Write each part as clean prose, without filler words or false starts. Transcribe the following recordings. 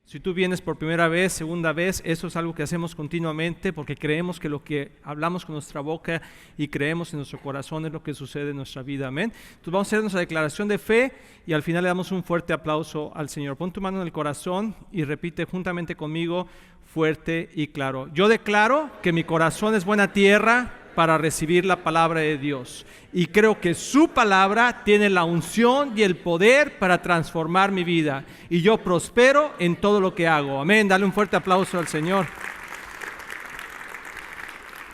Si tú vienes por primera vez, segunda vez, eso es algo que hacemos continuamente porque creemos que lo que hablamos con nuestra boca y creemos en nuestro corazón es lo que sucede en nuestra vida. Amén. Entonces vamos a hacer nuestra declaración de fe y al final le damos un fuerte aplauso al Señor. Pon tu mano en el corazón y repite juntamente conmigo fuerte y claro. Yo declaro que mi corazón es buena tierra para recibir la palabra de Dios. Y creo que su palabra tiene la unción y el poder para transformar mi vida. Y yo prospero en todo lo que hago. Amén. Dale un fuerte aplauso al Señor.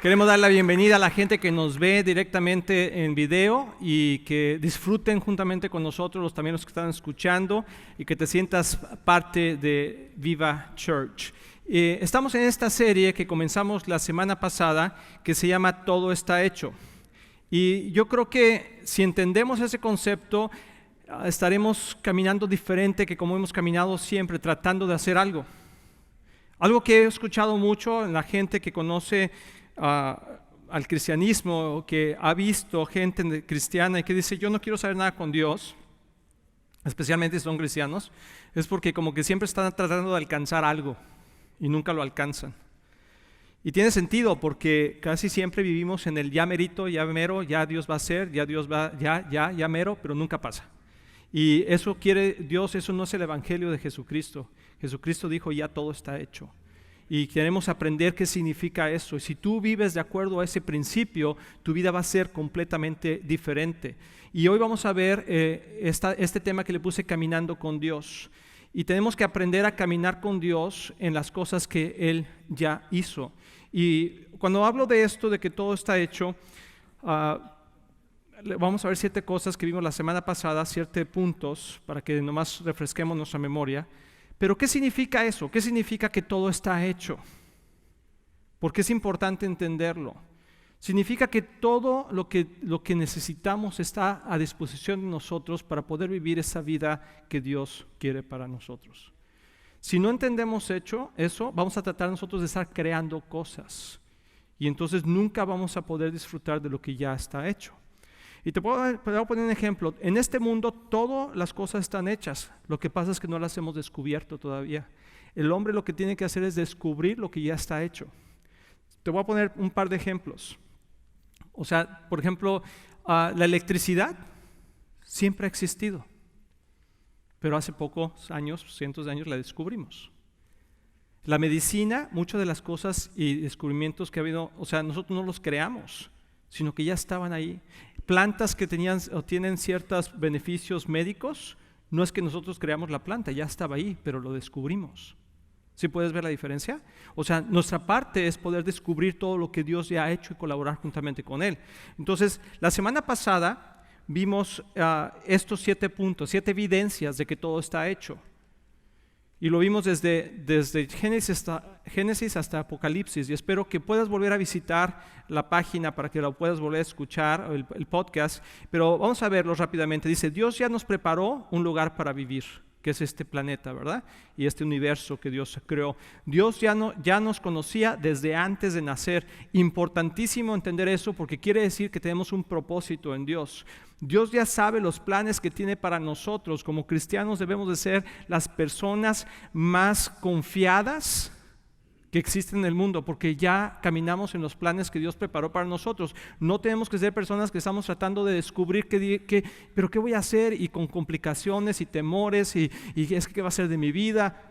Queremos dar la bienvenida a la gente que nos ve directamente en video y que disfruten juntamente con nosotros, también los que están escuchando, y que te sientas parte de Viva Church. Estamos en esta serie que comenzamos la semana pasada que se llama Todo está hecho. Y yo creo que si entendemos ese concepto, estaremos caminando diferente que como hemos caminado siempre, tratando de hacer algo. Algo que he escuchado mucho en la gente que conoce al cristianismo, que ha visto gente cristiana y que dice, yo no quiero saber nada con Dios, especialmente si son cristianos, es porque como que siempre están tratando de alcanzar algo y nunca lo alcanzan. Y tiene sentido porque casi siempre vivimos en el ya merito, ya mero, ya Dios va a hacer, ya Dios va, ya mero, pero nunca pasa. Y eso quiere Dios, eso no es el evangelio de Jesucristo. Jesucristo dijo, ya todo está hecho. Y queremos aprender qué significa eso. Y si tú vives de acuerdo a ese principio, tu vida va a ser completamente diferente. Y hoy vamos a ver este tema que le puse, caminando con Dios. Y tenemos que aprender a caminar con Dios en las cosas que Él ya hizo. Y cuando hablo de esto, de que todo está hecho, vamos a ver 7 cosas que vimos la semana pasada, 7 puntos, para que nomás refresquemos nuestra memoria. Pero ¿qué significa eso? ¿Qué significa que todo está hecho? Porque es importante entenderlo. Significa que todo lo que necesitamos está a disposición de nosotros para poder vivir esa vida que Dios quiere para nosotros. Si no entendemos eso, vamos a tratar nosotros de estar creando cosas. Y entonces nunca vamos a poder disfrutar de lo que ya está hecho. Y te puedo poner un ejemplo. En este mundo todas las cosas están hechas. Lo que pasa es que no las hemos descubierto todavía. El hombre lo que tiene que hacer es descubrir lo que ya está hecho. Te voy a poner un par de ejemplos. O sea, por ejemplo, la electricidad siempre ha existido. Pero hace pocos años, cientos de años, la descubrimos. La medicina, muchas de las cosas y descubrimientos que ha habido, o sea, nosotros no los creamos, sino que ya estaban ahí. Plantas que tenían o tienen ciertos beneficios médicos, no es que nosotros creamos la planta, ya estaba ahí, pero lo descubrimos. ¿Sí puedes ver la diferencia? O sea, nuestra parte es poder descubrir todo lo que Dios ya ha hecho y colaborar juntamente con Él. Entonces, la semana pasada vimos estos 7 puntos, 7 evidencias de que todo está hecho. Y lo vimos desde Génesis hasta Apocalipsis. Y espero que puedas volver a visitar la página para que lo puedas volver a escuchar, el podcast. Pero vamos a verlo rápidamente. Dice, Dios ya nos preparó un lugar para vivir, que es este planeta, ¿verdad? Y este universo que Dios creó. Dios ya nos conocía desde antes de nacer. Importantísimo entender eso porque quiere decir que tenemos un propósito en Dios. Dios ya sabe los planes que tiene para nosotros. Como cristianos debemos de ser las personas más confiadas que existen en el mundo, porque ya caminamos en los planes que Dios preparó para nosotros. No tenemos que ser personas que estamos tratando de descubrir pero qué voy a hacer, y con complicaciones y temores, y es que qué va a ser de mi vida.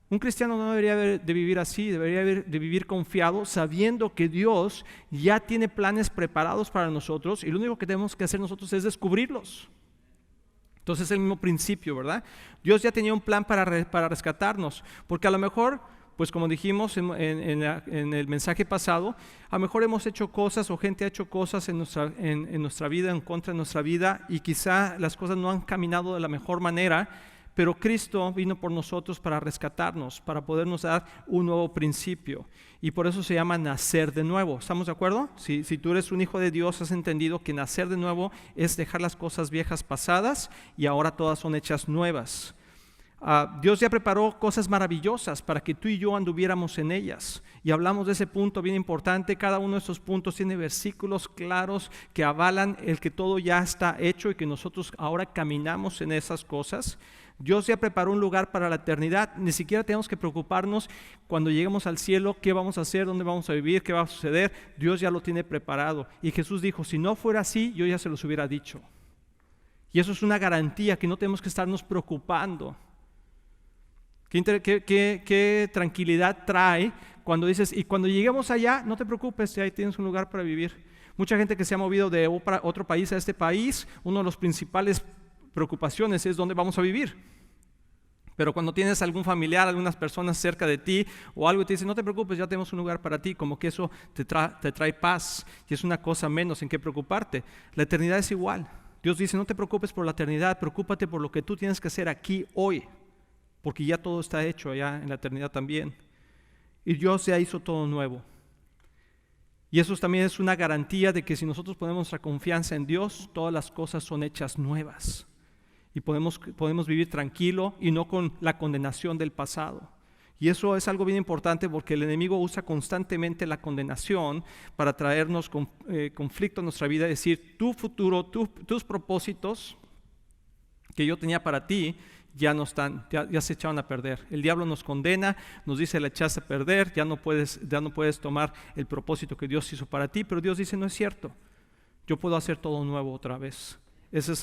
Un cristiano no debería de vivir así, debería de vivir confiado, sabiendo que Dios ya tiene planes preparados para nosotros, y lo único que tenemos que hacer nosotros es descubrirlos. Entonces es el mismo principio, ¿verdad? Dios ya tenía un plan para rescatarnos, porque a lo mejor, pues como dijimos en el mensaje pasado, a lo mejor hemos hecho cosas o gente ha hecho cosas en nuestra vida, en contra de nuestra vida, y quizá las cosas no han caminado de la mejor manera, pero Cristo vino por nosotros para rescatarnos, para podernos dar un nuevo principio, y por eso se llama nacer de nuevo. ¿Estamos de acuerdo? Si tú eres un hijo de Dios, has entendido que nacer de nuevo es dejar las cosas viejas pasadas y ahora todas son hechas nuevas. Dios ya preparó cosas maravillosas para que tú y yo anduviéramos en ellas, y hablamos de ese punto bien importante. Cada uno de estos puntos tiene versículos claros que avalan el que todo ya está hecho y que nosotros ahora caminamos en esas cosas. Dios ya preparó un lugar para la eternidad. Ni siquiera tenemos que preocuparnos cuando lleguemos al cielo, qué vamos a hacer, dónde vamos a vivir, qué va a suceder. Dios ya lo tiene preparado. Y Jesús dijo, si no fuera así, yo ya se los hubiera dicho. Y eso es una garantía que no tenemos que estarnos preocupando. Qué tranquilidad trae cuando dices, y cuando lleguemos allá, no te preocupes, ahí tienes un lugar para vivir. Mucha gente que se ha movido de otro país a este país, una de las principales preocupaciones es dónde vamos a vivir. Pero cuando tienes algún familiar, algunas personas cerca de ti o algo, te dicen, no te preocupes, ya tenemos un lugar para ti, como que eso te trae paz y es una cosa menos en qué preocuparte. La eternidad es igual. Dios dice, no te preocupes por la eternidad, preocúpate por lo que tú tienes que hacer aquí hoy, porque ya todo está hecho allá en la eternidad también. Y Dios ya hizo todo nuevo. Y eso también es una garantía de que si nosotros ponemos nuestra confianza en Dios, todas las cosas son hechas nuevas. Y podemos vivir tranquilo y no con la condenación del pasado. Y eso es algo bien importante porque el enemigo usa constantemente la condenación para traernos conflicto a nuestra vida, decir, tu futuro, tus propósitos que yo tenía para ti, ya no están, ya se echaron a perder. El diablo nos condena, nos dice la echaste a perder, ya no puedes tomar el propósito que Dios hizo para ti, pero Dios dice no es cierto, yo puedo hacer todo nuevo otra vez. Ese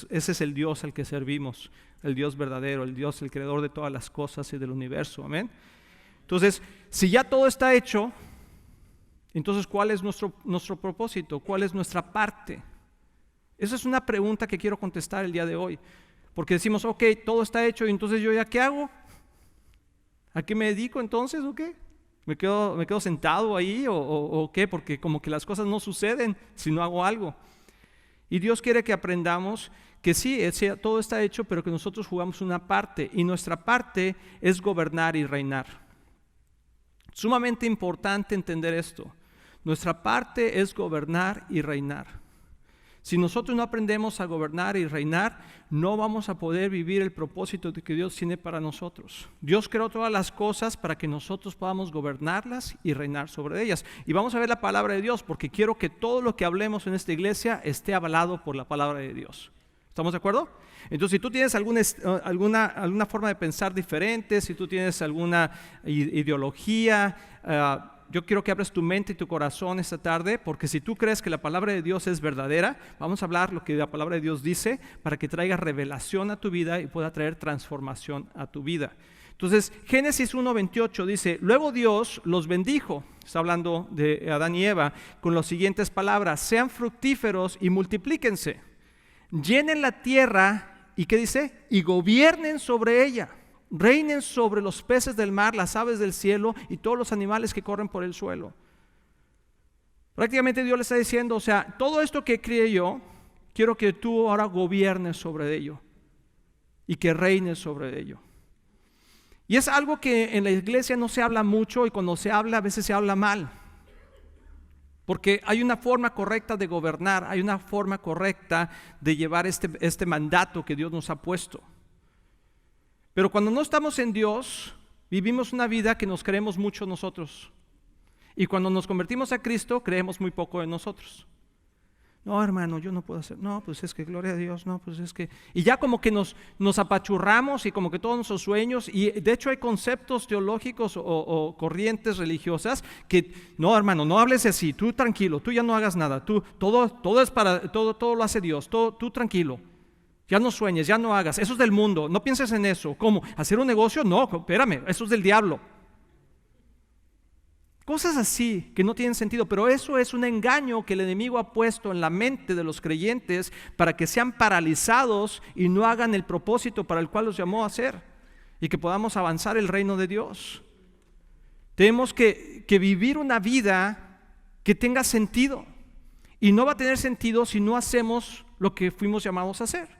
es el Dios al que servimos, el Dios verdadero, el Dios, el creador de todas las cosas y del universo, amén. Entonces, si ya todo está hecho, entonces ¿cuál es nuestro propósito? ¿Cuál es nuestra parte? Esa es una pregunta que quiero contestar el día de hoy. Porque decimos, ok, todo está hecho, y entonces ¿yo ya qué hago? ¿A qué me dedico entonces o qué? ¿Me quedo sentado ahí o qué? Porque como que las cosas no suceden si no hago algo. Y Dios quiere que aprendamos que sí, todo está hecho, pero que nosotros jugamos una parte, y nuestra parte es gobernar y reinar. Sumamente importante entender esto. Nuestra parte es gobernar y reinar. Si nosotros no aprendemos a gobernar y reinar, no vamos a poder vivir el propósito que Dios tiene para nosotros. Dios creó todas las cosas para que nosotros podamos gobernarlas y reinar sobre ellas. Y vamos a ver la palabra de Dios, porque quiero que todo lo que hablemos en esta iglesia esté avalado por la palabra de Dios. ¿Estamos de acuerdo? Entonces, si tú tienes alguna forma de pensar diferente, si tú tienes alguna ideología, yo quiero que abras tu mente y tu corazón esta tarde, porque si tú crees que la palabra de Dios es verdadera, vamos a hablar lo que la palabra de Dios dice para que traiga revelación a tu vida y pueda traer transformación a tu vida. Entonces, Génesis 1:28 dice, luego Dios los bendijo, está hablando de Adán y Eva, con las siguientes palabras, sean fructíferos y multiplíquense, llenen la tierra, ¿y qué dice? Y gobiernen sobre ella. Reinen sobre los peces del mar, las aves del cielo y todos los animales que corren por el suelo. Prácticamente Dios le está diciendo, o sea, todo esto que crié yo, quiero que tú ahora gobiernes sobre ello y que reines sobre ello. Y es algo que en la iglesia no se habla mucho, y cuando se habla a veces se habla mal. Porque hay una forma correcta de gobernar, hay una forma correcta de llevar este mandato que Dios nos ha puesto. Pero cuando no estamos en Dios, vivimos una vida que nos creemos mucho nosotros. Y cuando nos convertimos a Cristo, creemos muy poco en nosotros. No, hermano, yo no puedo hacer. No, pues es que gloria a Dios. No, pues es que... Y ya como que nos apachurramos y como que todos nuestros sueños, y de hecho hay conceptos teológicos o corrientes religiosas que, no, hermano, no hables así, tú tranquilo, tú ya no hagas nada, todo lo hace Dios, tú tranquilo. Ya no sueñes, ya no hagas, eso es del mundo, no pienses en eso. ¿Cómo? ¿Hacer un negocio? No, espérame, eso es del diablo. Cosas así que no tienen sentido, pero eso es un engaño que el enemigo ha puesto en la mente de los creyentes para que sean paralizados y no hagan el propósito para el cual los llamó a hacer, y que podamos avanzar el reino de Dios. Tenemos que vivir una vida que tenga sentido, y no va a tener sentido si no hacemos lo que fuimos llamados a hacer.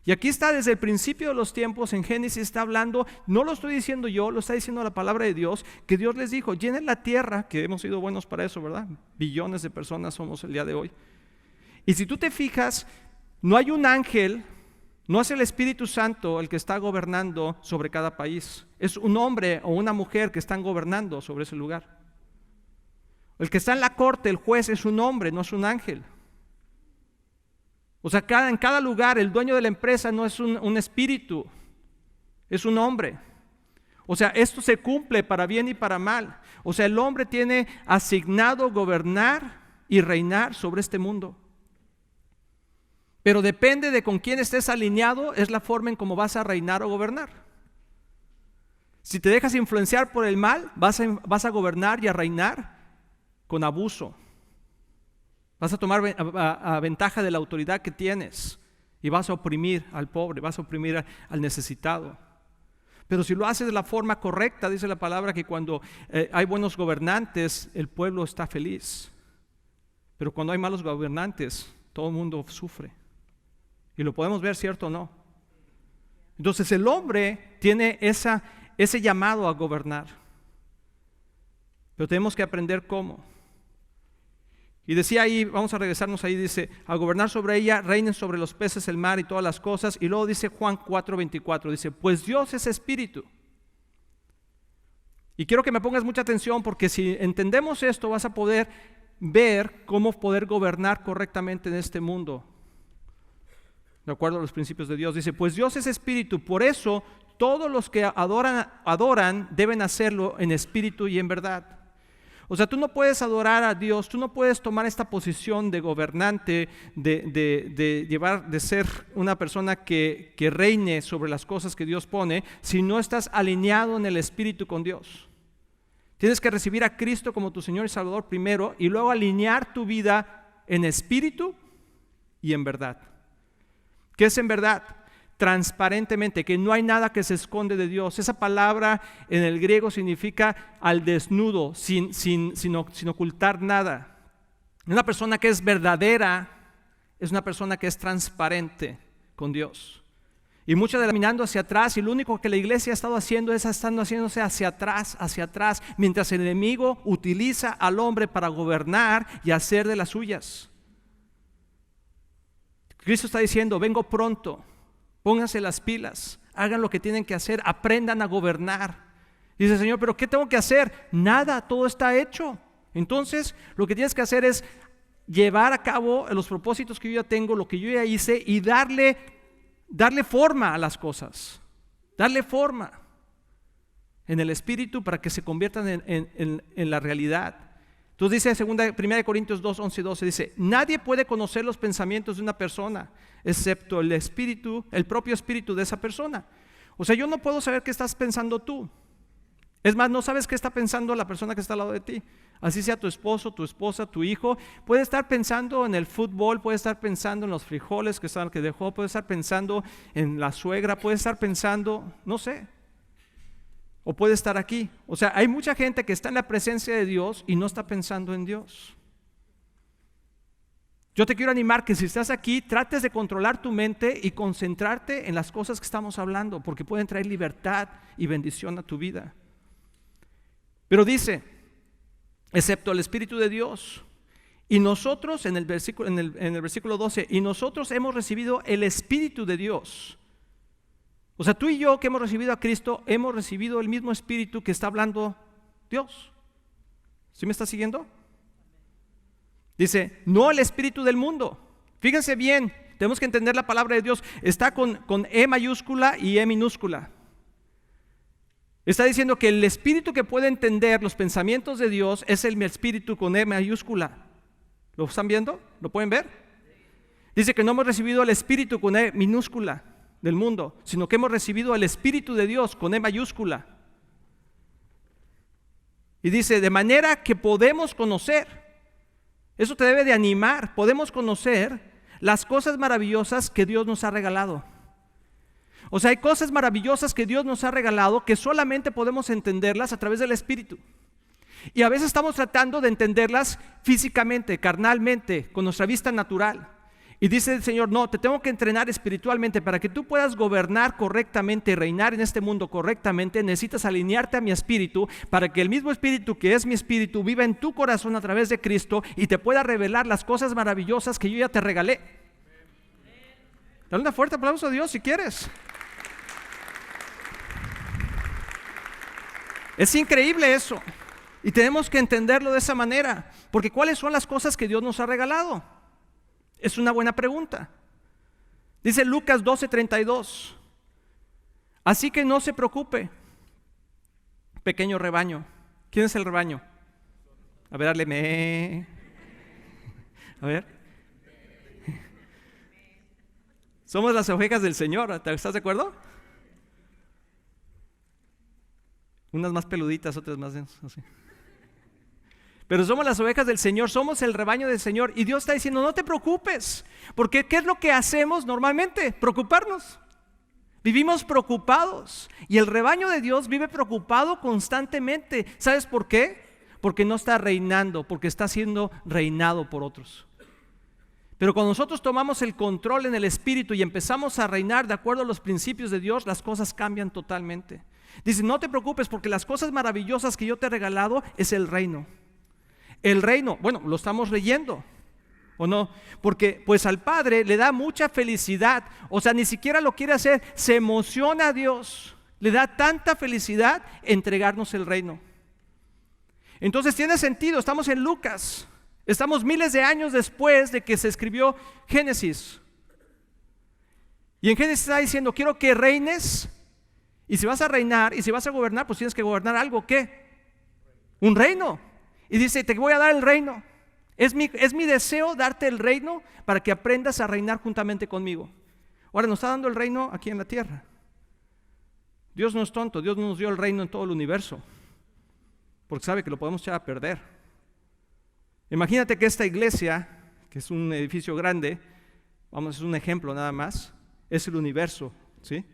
Y aquí está desde el principio de los tiempos, en Génesis está hablando, no lo estoy diciendo yo, lo está diciendo la palabra de Dios, que Dios les dijo, llenen la tierra, que hemos sido buenos para eso, ¿verdad? Billones de personas somos el día de hoy. Y si tú te fijas, no hay un ángel, no es el Espíritu Santo el que está gobernando sobre cada país, es un hombre o una mujer que están gobernando sobre ese lugar. El que está en la corte, el juez, es un hombre, no es un ángel. O sea, en cada lugar el dueño de la empresa no es un espíritu, es un hombre. O sea, esto se cumple para bien y para mal. O sea, el hombre tiene asignado gobernar y reinar sobre este mundo. Pero depende de con quién estés alineado, es la forma en cómo vas a reinar o gobernar. Si te dejas influenciar por el mal, vas a gobernar y a reinar con abuso. Vas a tomar a ventaja de la autoridad que tienes y vas a oprimir al pobre, vas a oprimir al necesitado. Pero si lo haces de la forma correcta, dice la palabra que cuando hay buenos gobernantes, el pueblo está feliz. Pero cuando hay malos gobernantes, todo el mundo sufre. Y lo podemos ver, ¿cierto o no? Entonces el hombre tiene ese llamado a gobernar. Pero tenemos que aprender cómo. Y decía ahí, vamos a regresarnos ahí, dice, a gobernar sobre ella, reinen sobre los peces, el mar y todas las cosas. Y luego dice Juan 4:24, dice, pues Dios es espíritu. Y quiero que me pongas mucha atención porque si entendemos esto vas a poder ver cómo poder gobernar correctamente en este mundo. De acuerdo a los principios de Dios. Dice, pues Dios es espíritu, por eso todos los que adoran deben hacerlo en espíritu y en verdad. O sea, tú no puedes adorar a Dios, tú no puedes tomar esta posición de gobernante, de ser una persona que reine sobre las cosas que Dios pone, si no estás alineado en el Espíritu con Dios. Tienes que recibir a Cristo como tu Señor y Salvador primero y luego alinear tu vida en espíritu y en verdad. ¿Qué es en verdad? Transparentemente, que no hay nada que se esconde de Dios. Esa palabra en el griego significa al desnudo, sin ocultar nada. Una persona que es verdadera es una persona que es transparente con Dios. Y muchos caminando hacia atrás y lo único que la iglesia ha estado haciendo es estando haciéndose hacia atrás, mientras el enemigo utiliza al hombre para gobernar y hacer de las suyas. Cristo está diciendo, vengo pronto. Pónganse las pilas, hagan lo que tienen que hacer, aprendan a gobernar. Dice, Señor, ¿pero qué tengo que hacer? Nada, todo está hecho. Entonces, lo que tienes que hacer es llevar a cabo los propósitos que yo ya tengo, lo que yo ya hice y darle forma a las cosas. Darle forma en el espíritu para que se conviertan en la realidad. Entonces dice 1 Corintios 2, 11 y 12, dice, nadie puede conocer los pensamientos de una persona, excepto el espíritu, el propio espíritu de esa persona. O sea, yo no puedo saber qué estás pensando tú. Es más, no sabes qué está pensando la persona que está al lado de ti. Así sea tu esposo, tu esposa, tu hijo. Puede estar pensando en el fútbol, puede estar pensando en los frijoles que dejó, puede estar pensando en la suegra, puede estar pensando, no sé. O puede estar aquí. O sea, hay mucha gente que está en la presencia de Dios y no está pensando en Dios. Yo te quiero animar que si estás aquí, trates de controlar tu mente y concentrarte en las cosas que estamos hablando, porque pueden traer libertad y bendición a tu vida. Pero dice, excepto el Espíritu de Dios. Y nosotros, en el versículo 12, y nosotros hemos recibido el Espíritu de Dios. O sea, tú y yo que hemos recibido a Cristo, hemos recibido el mismo Espíritu que está hablando Dios. ¿Sí me está siguiendo? Dice, no el espíritu del mundo. Fíjense bien, tenemos que entender la palabra de Dios. Está con E mayúscula y E minúscula. Está diciendo que el espíritu que puede entender los pensamientos de Dios es el espíritu con E mayúscula. ¿Lo están viendo? ¿Lo pueden ver? Dice que no hemos recibido el espíritu con E minúscula del mundo, sino que hemos recibido el Espíritu de Dios con E mayúscula. Y dice, de manera que podemos conocer, eso te debe de animar, podemos conocer las cosas maravillosas que Dios nos ha regalado. O sea, hay cosas maravillosas que Dios nos ha regalado que solamente podemos entenderlas a través del Espíritu. Y a veces estamos tratando de entenderlas físicamente, carnalmente, con nuestra vista natural. Y dice el Señor, no, te tengo que entrenar espiritualmente para que tú puedas gobernar correctamente y reinar en este mundo correctamente. Necesitas alinearte a mi espíritu para que el mismo espíritu que es mi espíritu viva en tu corazón a través de Cristo y te pueda revelar las cosas maravillosas que yo ya te regalé. Dale una fuerte aplauso a Dios si quieres. Es increíble eso. Y tenemos que entenderlo de esa manera. Porque ¿cuáles son las cosas que Dios nos ha regalado? Es una buena pregunta. Dice Lucas 12:32. Así que no se preocupe, pequeño rebaño. ¿Quién es el rebaño? A ver, hábleme. A ver. Somos las ovejas del Señor, ¿estás de acuerdo? Unas más peluditas, otras más así. Pero somos las ovejas del Señor, somos el rebaño del Señor. Y Dios está diciendo, no te preocupes. Porque ¿qué es lo que hacemos normalmente? Preocuparnos. Vivimos preocupados. Y el rebaño de Dios vive preocupado constantemente. ¿Sabes por qué? Porque no está reinando, porque está siendo reinado por otros. Pero cuando nosotros tomamos el control en el Espíritu y empezamos a reinar de acuerdo a los principios de Dios, las cosas cambian totalmente. Dice, no te preocupes porque las cosas maravillosas que yo te he regalado es el reino. El reino, bueno, lo estamos leyendo, ¿o no? Porque pues al Padre le da mucha felicidad, o sea, ni siquiera lo quiere hacer, se emociona a Dios, le da tanta felicidad entregarnos el reino. Entonces tiene sentido, estamos en Lucas, estamos miles de años después de que se escribió Génesis. Y en Génesis está diciendo, quiero que reines, y si vas a reinar, y si vas a gobernar, pues tienes que gobernar algo, ¿qué? Un reino. Y dice, te voy a dar el reino. Es mi deseo darte el reino para que aprendas a reinar juntamente conmigo. Ahora nos está dando el reino aquí en la tierra. Dios no es tonto, Dios no nos dio el reino en todo el universo, porque sabe que lo podemos echar a perder. Imagínate que esta iglesia, que es un edificio grande, es un ejemplo nada más, es el universo, ¿sí?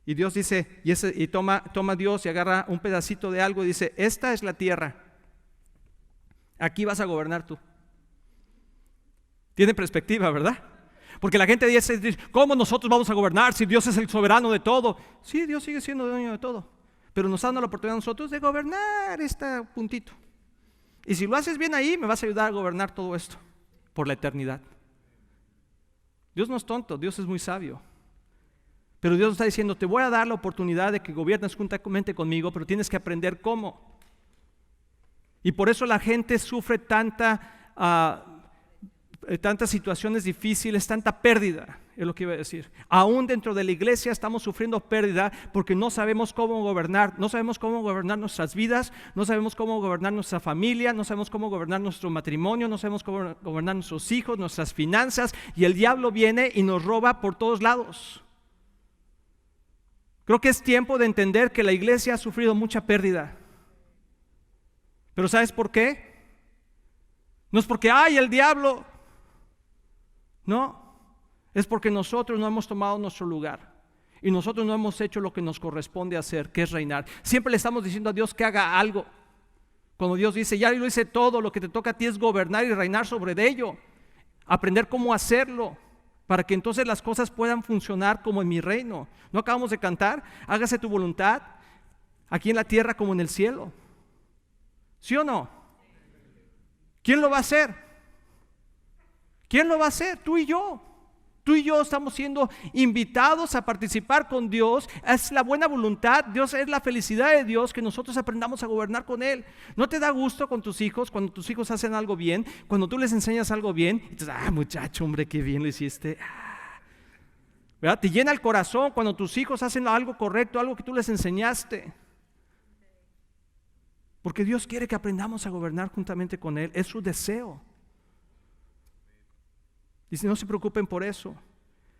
Y Dios dice, y toma Dios y agarra un pedacito de algo y dice, esta es la tierra. Aquí vas a gobernar tú. Tiene perspectiva, ¿verdad? Porque la gente dice, ¿cómo nosotros vamos a gobernar si Dios es el soberano de todo? Sí, Dios sigue siendo dueño de todo, pero nos está dando la oportunidad a nosotros de gobernar este puntito. Y si lo haces bien ahí, me vas a ayudar a gobernar todo esto por la eternidad. Dios no es tonto, Dios es muy sabio. Pero Dios nos está diciendo, te voy a dar la oportunidad de que gobiernes juntamente conmigo, pero tienes que aprender cómo. Y por eso la gente sufre tantas situaciones difíciles, tanta pérdida, es lo que iba a decir. Aún dentro de la iglesia estamos sufriendo pérdida porque no sabemos cómo gobernar, no sabemos cómo gobernar nuestras vidas, no sabemos cómo gobernar nuestra familia, no sabemos cómo gobernar nuestro matrimonio, no sabemos cómo gobernar nuestros hijos, nuestras finanzas, y el diablo viene y nos roba por todos lados. Creo que es tiempo de entender que la iglesia ha sufrido mucha pérdida. Pero ¿sabes por qué? No es porque ¡ay, el diablo! No, es porque nosotros no hemos tomado nuestro lugar y nosotros no hemos hecho lo que nos corresponde hacer, que es reinar. Siempre le estamos diciendo a Dios que haga algo. Cuando Dios dice, ya lo hice todo, lo que te toca a ti es gobernar y reinar sobre ello, aprender cómo hacerlo, para que entonces las cosas puedan funcionar como en mi reino. ¿No acabamos de cantar? Hágase tu voluntad, aquí en la tierra como en el cielo. ¿Sí o no? ¿Quién lo va a hacer? ¿Quién lo va a hacer? Tú y yo. Tú y yo estamos siendo invitados a participar con Dios. Es la buena voluntad, Dios es la felicidad de Dios que nosotros aprendamos a gobernar con Él. ¿No te da gusto con tus hijos cuando tus hijos hacen algo bien? Cuando tú les enseñas algo bien y dices, muchacho, hombre, qué bien lo hiciste. ¿Verdad? Te llena el corazón cuando tus hijos hacen algo correcto, algo que tú les enseñaste. Porque Dios quiere que aprendamos a gobernar juntamente con Él, es su deseo. Dice, no se preocupen por eso,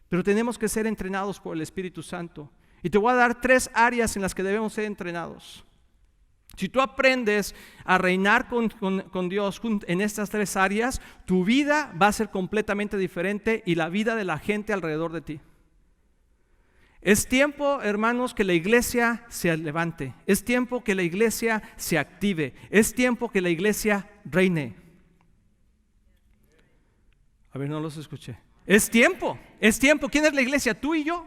pero tenemos que ser entrenados por el Espíritu Santo. Y te voy a dar 3 áreas en las que debemos ser entrenados. Si tú aprendes a reinar con Dios en estas 3 áreas, tu vida va a ser completamente diferente y la vida de la gente alrededor de ti. Es tiempo, hermanos, que la iglesia se levante. Es tiempo que la iglesia se active. Es tiempo que la iglesia reine. A ver, no los escuché. Es tiempo. ¿Quién es la iglesia? Tú y yo.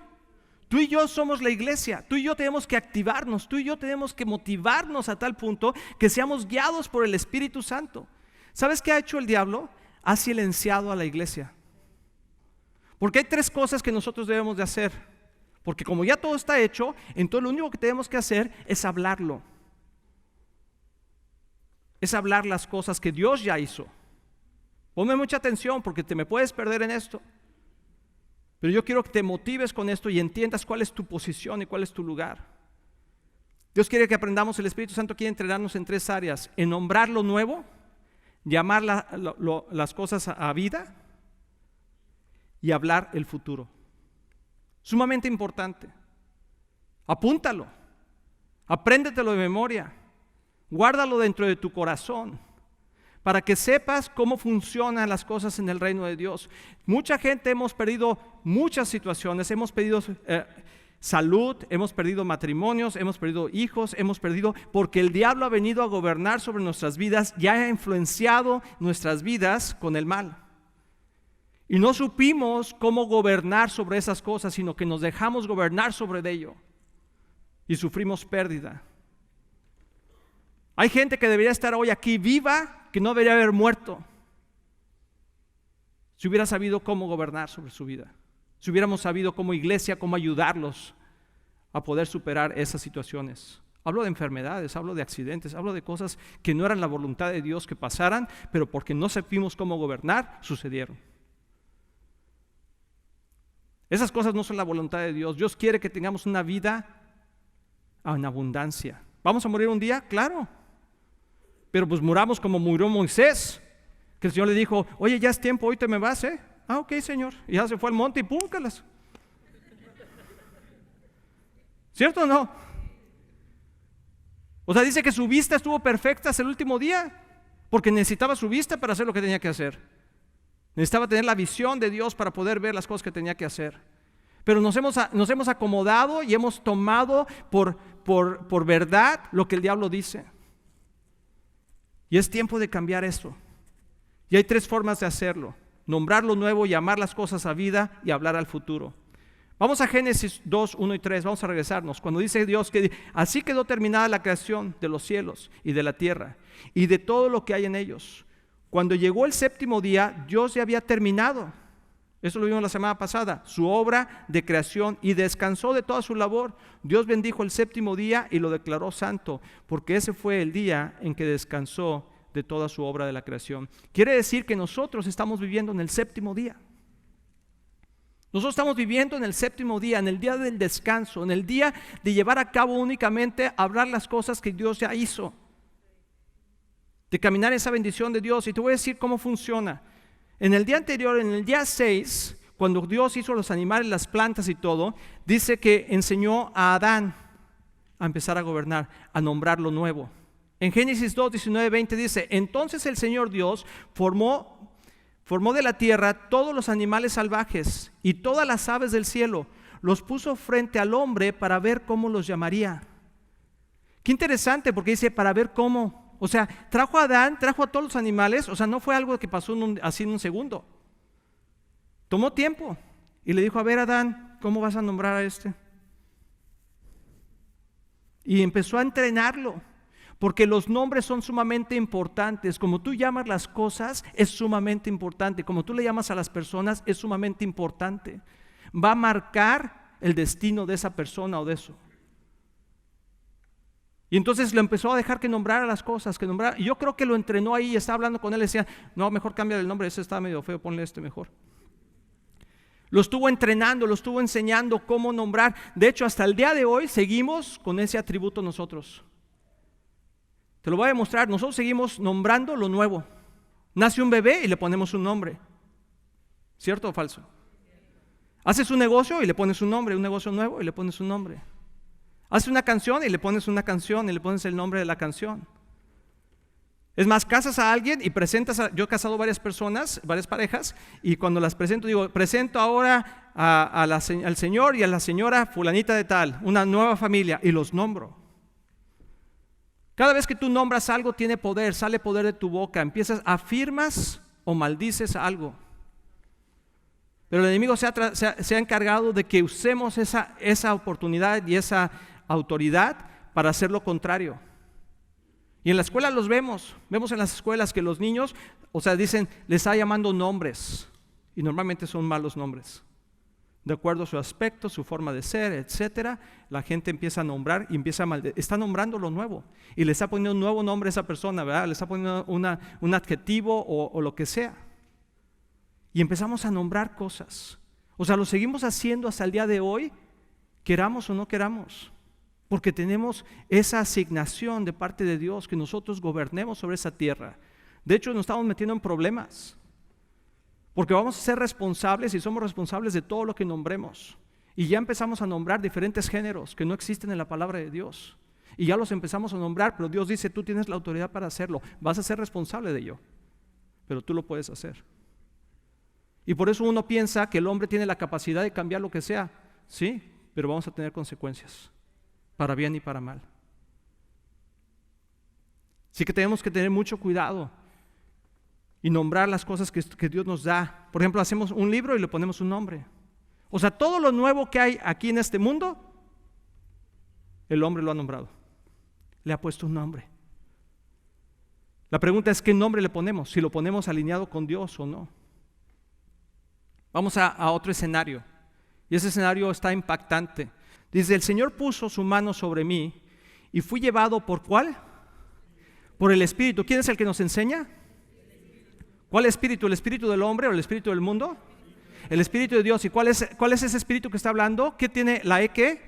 Tú y yo somos la iglesia. Tú y yo tenemos que activarnos. Tú y yo tenemos que motivarnos a tal punto que seamos guiados por el Espíritu Santo. ¿Sabes qué ha hecho el diablo? Ha silenciado a la iglesia. Porque hay 3 cosas que nosotros debemos de hacer. Porque como ya todo está hecho, entonces lo único que tenemos que hacer es hablarlo. Es hablar las cosas que Dios ya hizo. Ponme mucha atención porque te me puedes perder en esto. Pero yo quiero que te motives con esto y entiendas cuál es tu posición y cuál es tu lugar. Dios quiere que aprendamos, el Espíritu Santo quiere entrenarnos en 3 áreas: en nombrar lo nuevo, llamar las cosas a vida y hablar el futuro. Sumamente importante. Apúntalo, apréndetelo de memoria, guárdalo dentro de tu corazón, para que sepas cómo funcionan las cosas en el reino de Dios. Mucha gente hemos perdido muchas situaciones, hemos perdido salud, hemos perdido matrimonios, hemos perdido hijos, hemos perdido porque el diablo ha venido a gobernar sobre nuestras vidas y ha influenciado nuestras vidas con el mal. Y no supimos cómo gobernar sobre esas cosas, sino que nos dejamos gobernar sobre ello y sufrimos pérdida. Hay gente que debería estar hoy aquí viva, que no debería haber muerto, si hubiera sabido cómo gobernar sobre su vida, si hubiéramos sabido como iglesia cómo ayudarlos a poder superar esas situaciones. Hablo de enfermedades, hablo de accidentes, hablo de cosas que no eran la voluntad de Dios que pasaran, pero porque no supimos cómo gobernar, sucedieron. Esas cosas no son la voluntad de Dios. Dios quiere que tengamos una vida en abundancia. ¿Vamos a morir un día? Claro. Pero pues muramos como murió Moisés, que el Señor le dijo: oye, ya es tiempo, hoy te me vas, ¿eh? Ah, ok, Señor. Y ya se fue al monte y púncalas. ¿Cierto o no? O sea, dice que su vista estuvo perfecta hasta el último día, porque necesitaba su vista para hacer lo que tenía que hacer. Necesitaba tener la visión de Dios para poder ver las cosas que tenía que hacer. Pero nos hemos acomodado y hemos tomado por verdad lo que el diablo dice. Y es tiempo de cambiar esto. Y hay 3 formas de hacerlo: nombrar lo nuevo, llamar las cosas a vida y hablar al futuro. Vamos a Génesis 2, 1 y 3, vamos a regresarnos. Cuando dice Dios que así quedó terminada la creación de los cielos y de la tierra y de todo lo que hay en ellos. Cuando llegó el 7º día, Dios ya había terminado, eso lo vimos la semana pasada, su obra de creación, y descansó de toda su labor. Dios bendijo el 7º día y lo declaró santo, porque ese fue el día en que descansó de toda su obra de la creación. Quiere decir que nosotros estamos viviendo en el 7º día. Nosotros estamos viviendo en el 7º día, en el día del descanso, en el día de llevar a cabo únicamente hablar las cosas que Dios ya hizo, de caminar esa bendición de Dios. Y te voy a decir cómo funciona. En el día anterior, en el día 6, cuando Dios hizo los animales, las plantas y todo, dice que enseñó a Adán a empezar a gobernar, a nombrar lo nuevo. En Génesis 2, 19, 20 dice: entonces el Señor Dios formó de la tierra todos los animales salvajes y todas las aves del cielo, los puso frente al hombre para ver cómo los llamaría. Qué interesante, porque dice para ver cómo. O sea, trajo a Adán, trajo a todos los animales. O sea, no fue algo que pasó así en un segundo. Tomó tiempo y le dijo: a ver, Adán, ¿cómo vas a nombrar a este? Y empezó a entrenarlo, porque los nombres son sumamente importantes. Como tú llamas las cosas es sumamente importante. Como tú le llamas a las personas es sumamente importante. Va a marcar el destino de esa persona o de eso. Y entonces lo empezó a dejar que nombrara las cosas, que nombrara. Y yo creo que lo entrenó ahí y estaba hablando con él. Le decía: no, mejor cambia el nombre, ese está medio feo, ponle este mejor. Lo estuvo entrenando, lo estuvo enseñando cómo nombrar. De hecho, hasta el día de hoy seguimos con ese atributo nosotros. Te lo voy a demostrar. Nosotros seguimos nombrando lo nuevo. Nace un bebé y le ponemos un nombre. ¿Cierto o falso? Haces un negocio y le pones un nombre, un negocio nuevo y le pones un nombre. Haces una canción y le pones una canción y le pones el nombre de la canción. Es más, casas a alguien y presentas yo he casado varias personas, varias parejas, y cuando las presento digo: presento ahora al señor y a la señora fulanita de tal, una nueva familia, y los nombro. Cada vez que tú nombras algo tiene poder, sale poder de tu boca, afirmas o maldices algo. Pero el enemigo se ha encargado de que usemos esa oportunidad y esa autoridad para hacer lo contrario. Y en la escuela vemos en las escuelas que los niños, dicen, les está llamando nombres, y normalmente son malos nombres. De acuerdo a su aspecto, su forma de ser, etcétera, la gente empieza a nombrar y empieza a maldecir. Está nombrando lo nuevo y le está poniendo un nuevo nombre a esa persona, ¿verdad? Le está poniendo un adjetivo o lo que sea. Y empezamos a nombrar cosas. O sea, lo seguimos haciendo hasta el día de hoy, queramos o no queramos, porque tenemos esa asignación de parte de Dios que nosotros gobernemos sobre esa tierra. De hecho, nos estamos metiendo en problemas, porque vamos a ser responsables y somos responsables de todo lo que nombremos. Y ya empezamos a nombrar diferentes géneros que no existen en la palabra de Dios. Y ya los empezamos a nombrar, pero Dios dice, tú tienes la autoridad para hacerlo, vas a ser responsable de ello, pero tú lo puedes hacer. Y por eso uno piensa que el hombre tiene la capacidad de cambiar lo que sea, sí, pero vamos a tener consecuencias, para bien y para mal. Así que tenemos que tener mucho cuidado y nombrar las cosas que Dios nos da. Por ejemplo, hacemos un libro y le ponemos un nombre. O sea, todo lo nuevo que hay aquí en este mundo, el hombre lo ha nombrado, le ha puesto un nombre. La pregunta es, ¿qué nombre le ponemos? Si lo ponemos alineado con Dios o no. Vamos a otro escenario, y ese escenario está impactante. Dice, el Señor puso su mano sobre mí y fui llevado ¿por cuál? Por el Espíritu. ¿Quién es el que nos enseña? ¿Cuál Espíritu? ¿El Espíritu del hombre o el Espíritu del mundo? El Espíritu de Dios. ¿Y cuál es ese Espíritu que está hablando? ¿Qué tiene la E qué?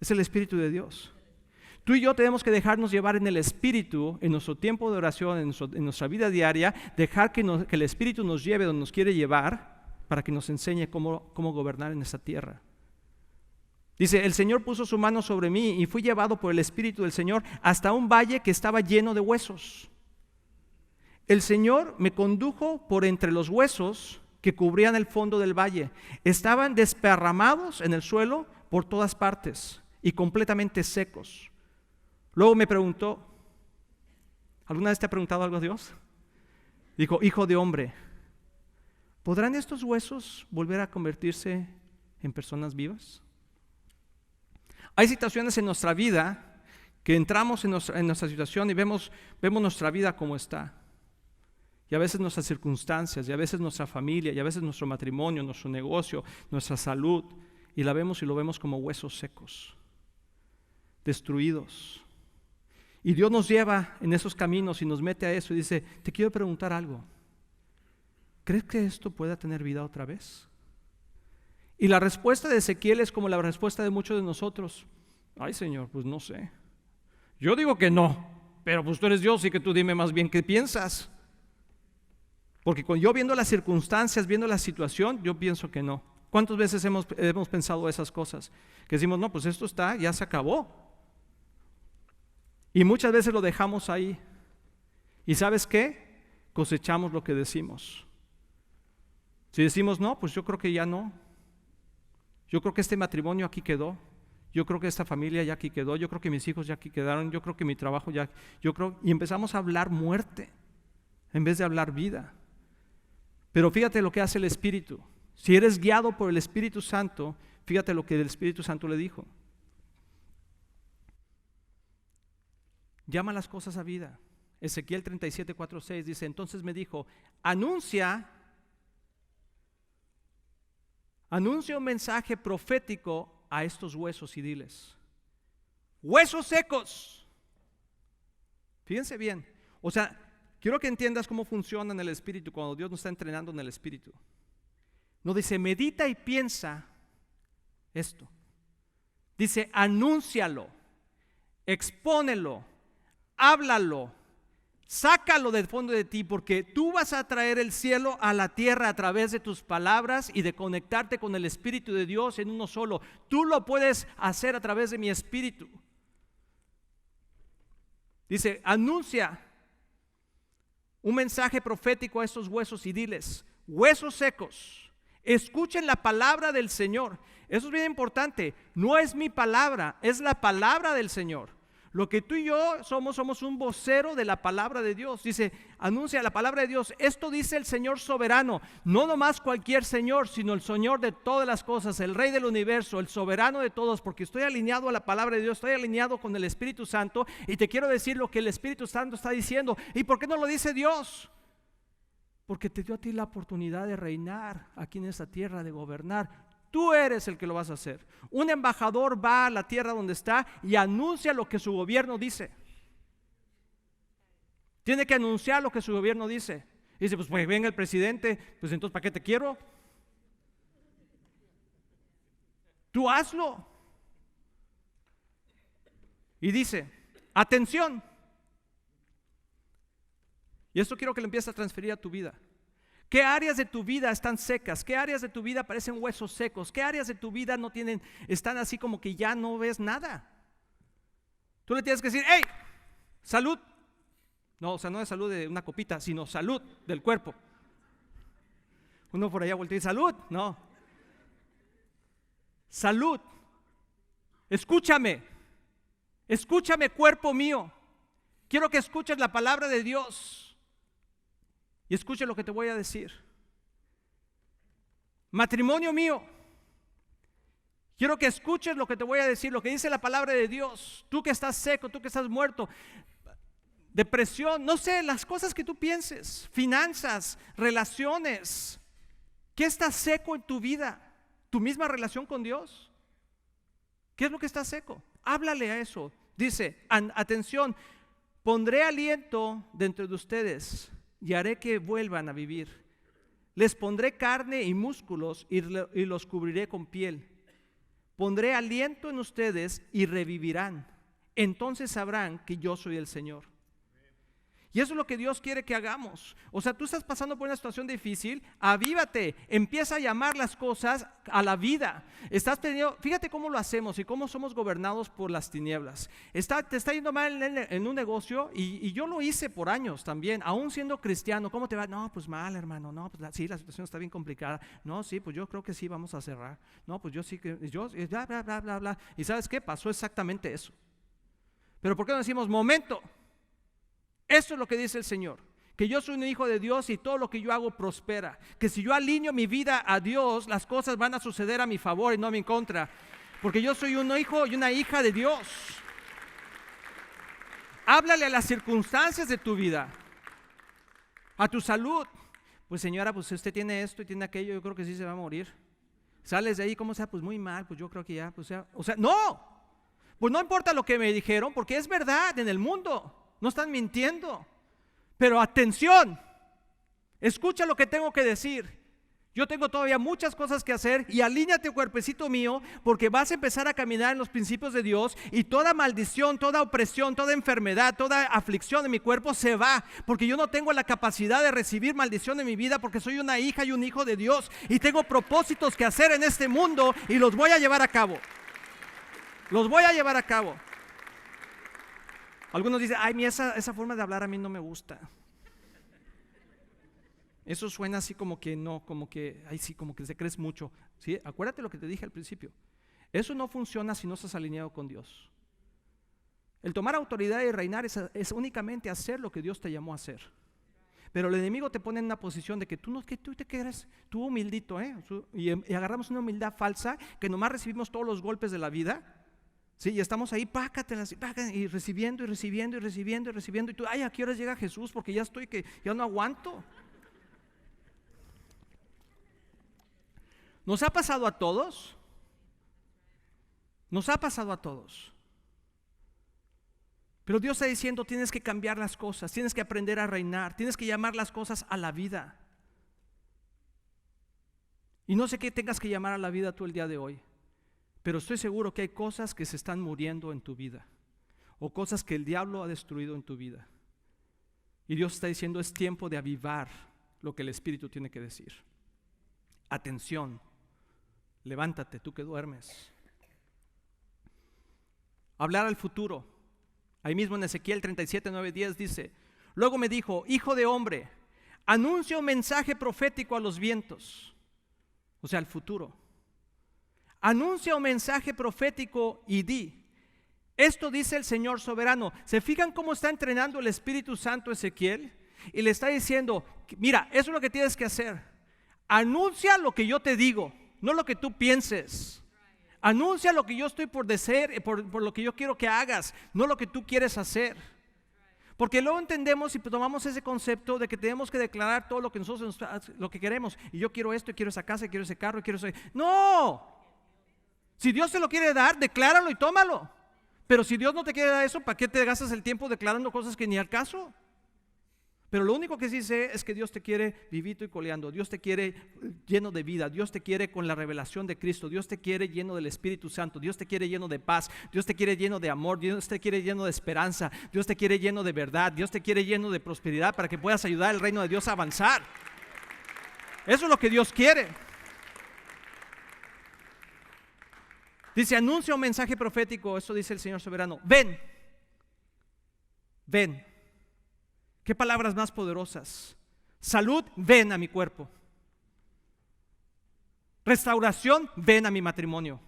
Es el Espíritu de Dios. Tú y yo tenemos que dejarnos llevar en el Espíritu, en nuestro tiempo de oración, en nuestra vida diaria, dejar que el Espíritu nos lleve donde nos quiere llevar para que nos enseñe cómo gobernar en esta tierra. Dice, el Señor puso su mano sobre mí y fui llevado por el Espíritu del Señor hasta un valle que estaba lleno de huesos. El Señor me condujo por entre los huesos que cubrían el fondo del valle. Estaban desparramados en el suelo por todas partes y completamente secos. Luego me preguntó, ¿alguna vez te ha preguntado algo a Dios? Dijo, hijo de hombre, ¿podrán estos huesos volver a convertirse en personas vivas? Hay situaciones en nuestra vida que entramos en nuestra situación y vemos nuestra vida como está. Y a veces nuestras circunstancias, y a veces nuestra familia, y a veces nuestro matrimonio, nuestro negocio, nuestra salud, y la vemos y lo vemos como huesos secos, destruidos. Y Dios nos lleva en esos caminos y nos mete a eso y dice, te quiero preguntar algo. ¿Crees que esto pueda tener vida otra vez? Y la respuesta de Ezequiel es como la respuesta de muchos de nosotros. Ay, Señor, pues no sé. Yo digo que no, pero pues tú eres Dios y que tú dime más bien qué piensas. Porque yo viendo las circunstancias, viendo la situación, yo pienso que no. ¿Cuántas veces hemos pensado esas cosas? Que decimos, no, pues esto está, ya se acabó. Y muchas veces lo dejamos ahí. ¿Y sabes qué? Cosechamos lo que decimos. Si decimos, no, pues yo creo que ya no. Yo creo que este matrimonio aquí quedó. Yo creo que esta familia ya aquí quedó. Yo creo que mis hijos ya aquí quedaron. Yo creo que mi trabajo ya. Y empezamos a hablar muerte en vez de hablar vida. Pero fíjate lo que hace el Espíritu. Si eres guiado por el Espíritu Santo, fíjate lo que el Espíritu Santo le dijo. Llama las cosas a vida. Ezequiel 37:4-6 dice, entonces me dijo, anuncia un mensaje profético a estos huesos y diles, huesos secos. Fíjense bien, o sea, quiero que entiendas cómo funciona en el Espíritu cuando Dios nos está entrenando en el Espíritu. No dice, medita y piensa esto. Dice, anúncialo, expónelo, háblalo, sácalo del fondo de ti, porque tú vas a traer el cielo a la tierra a través de tus palabras y de conectarte con el Espíritu de Dios en uno solo. Tú lo puedes hacer a través de mi Espíritu. Dice, anuncia un mensaje profético a estos huesos y diles, huesos secos, escuchen la palabra del Señor. Eso es bien importante, no es mi palabra, es la palabra del Señor. Lo que tú y yo somos un vocero de la palabra de Dios. Dice, anuncia la palabra de Dios. Esto dice el Señor soberano, no nomás cualquier Señor, sino el Señor de todas las cosas, el Rey del universo, el soberano de todos, porque estoy alineado a la palabra de Dios, estoy alineado con el Espíritu Santo y te quiero decir lo que el Espíritu Santo está diciendo. ¿Y por qué no lo dice Dios? Porque te dio a ti la oportunidad de reinar aquí en esta tierra, de gobernar. Tú eres el que lo vas a hacer. Un embajador va a la tierra donde está y anuncia lo que su gobierno dice. Tiene que anunciar lo que su gobierno dice. Y dice, pues venga el presidente, pues entonces ¿para qué te quiero? Tú hazlo. Y dice, atención. Y esto quiero que lo empieces a transferir a tu vida. ¿Qué áreas de tu vida están secas? ¿Qué áreas de tu vida parecen huesos secos? ¿Qué áreas de tu vida están así como que ya no ves nada? Tú le tienes que decir, hey, salud. No, o sea, no es salud de una copita, sino salud del cuerpo. Uno por allá voltea y salud, no. Salud. Escúchame, cuerpo mío. Quiero que escuches la palabra de Dios y escuche lo que te voy a decir. Matrimonio mío, quiero que escuches lo que te voy a decir, lo que dice la palabra de Dios. Tú que estás seco, tú que estás muerto, depresión, no sé, las cosas que tú pienses, finanzas, relaciones. ¿Qué está seco en tu vida? ¿Tu misma relación con Dios? ¿Qué es lo que está seco? Háblale a eso. Dice, atención, pondré aliento dentro de ustedes y haré que vuelvan a vivir. Les pondré carne y músculos y los cubriré con piel. Pondré aliento en ustedes y revivirán. Entonces sabrán que yo soy el Señor. Y eso es lo que Dios quiere que hagamos. O sea, tú estás pasando por una situación difícil, avívate, empieza a llamar las cosas a la vida. Fíjate cómo lo hacemos y cómo somos gobernados por las tinieblas. Te está yendo mal en un negocio y yo lo hice por años también, aún siendo cristiano. ¿Cómo te va? No, pues mal, hermano. No, pues sí, la situación está bien complicada. No, sí, pues yo creo que sí, vamos a cerrar. No, pues yo sí que, bla, bla, bla, bla, bla. ¿Y sabes qué? Pasó exactamente eso. Pero ¿por qué no decimos, momento? Eso es lo que dice el Señor, que yo soy un hijo de Dios y todo lo que yo hago prospera, que si yo alineo mi vida a Dios, las cosas van a suceder a mi favor y no a mi contra, porque yo soy un hijo y una hija de Dios. Háblale a las circunstancias de tu vida, a tu salud. Pues señora, pues usted tiene esto y tiene aquello, yo creo que sí se va a morir. Sales de ahí, ¿cómo sea? Pues muy mal, pues yo creo que ya, pues ya, o sea, no, pues no importa lo que me dijeron, porque es verdad en el mundo. No están mintiendo, pero atención, escucha lo que tengo que decir. Yo tengo todavía muchas cosas que hacer y alíñate, cuerpecito mío, porque vas a empezar a caminar en los principios de Dios y toda maldición, toda opresión, toda enfermedad, toda aflicción de mi cuerpo se va, porque yo no tengo la capacidad de recibir maldición en mi vida, porque soy una hija y un hijo de Dios y tengo propósitos que hacer en este mundo y los voy a llevar a cabo. Los voy a llevar a cabo. Algunos dicen, ay, esa forma de hablar a mí no me gusta. Eso suena así como que no, como que, ay sí, como que se crees mucho. ¿Sí? Acuérdate lo que te dije al principio. Eso no funciona si no estás alineado con Dios. El tomar autoridad y reinar es únicamente hacer lo que Dios te llamó a hacer. Pero el enemigo te pone en una posición de que tú te quedas, tú humildito, y agarramos una humildad falsa que nomás recibimos todos los golpes de la vida. Sí, y estamos ahí, pácatelas, y recibiendo, y tú, ay, ¿a qué horas llega Jesús? Porque ya estoy que ya no aguanto. ¿Nos ha pasado a todos? Nos ha pasado a todos. Pero Dios está diciendo, tienes que cambiar las cosas, tienes que aprender a reinar, tienes que llamar las cosas a la vida. Y no sé qué tengas que llamar a la vida tú el día de hoy. Pero estoy seguro que hay cosas que se están muriendo en tu vida o cosas que el diablo ha destruido en tu vida. Y Dios está diciendo, es tiempo de avivar lo que el Espíritu tiene que decir. Atención, levántate tú que duermes. Hablar al futuro. Ahí mismo en Ezequiel 37, 9, 10 dice, luego me dijo, hijo de hombre, anuncia un mensaje profético a los vientos, o sea, al futuro. Anuncia un mensaje profético y di, esto dice el Señor soberano. ¿Se fijan cómo está entrenando el Espíritu Santo a Ezequiel? Y le está diciendo, mira, eso es lo que tienes que hacer. Anuncia lo que yo te digo, no lo que tú pienses. Anuncia lo que yo estoy por decir, por lo que yo quiero que hagas, no lo que tú quieres hacer. Porque luego entendemos y tomamos ese concepto de que tenemos que declarar todo lo que nosotros lo que queremos. Y yo quiero esto, y quiero esa casa, y quiero ese carro, y quiero ese... ¡No! Si Dios te lo quiere dar, decláralo y tómalo. Pero si Dios no te quiere dar eso, ¿para qué te gastas el tiempo declarando cosas que ni al caso? Pero lo único que sí sé es que Dios te quiere vivito y coleando. Dios te quiere lleno de vida. Dios te quiere con la revelación de Cristo. Dios te quiere lleno del Espíritu Santo. Dios te quiere lleno de paz. Dios te quiere lleno de amor. Dios te quiere lleno de esperanza. Dios te quiere lleno de verdad. Dios te quiere lleno de prosperidad para que puedas ayudar al reino de Dios a avanzar. Eso es lo que Dios quiere. Dice, anuncia un mensaje profético. Eso dice el Señor soberano. Ven. Ven. ¿Qué palabras más poderosas? Salud, ven a mi cuerpo. Restauración, ven a mi matrimonio.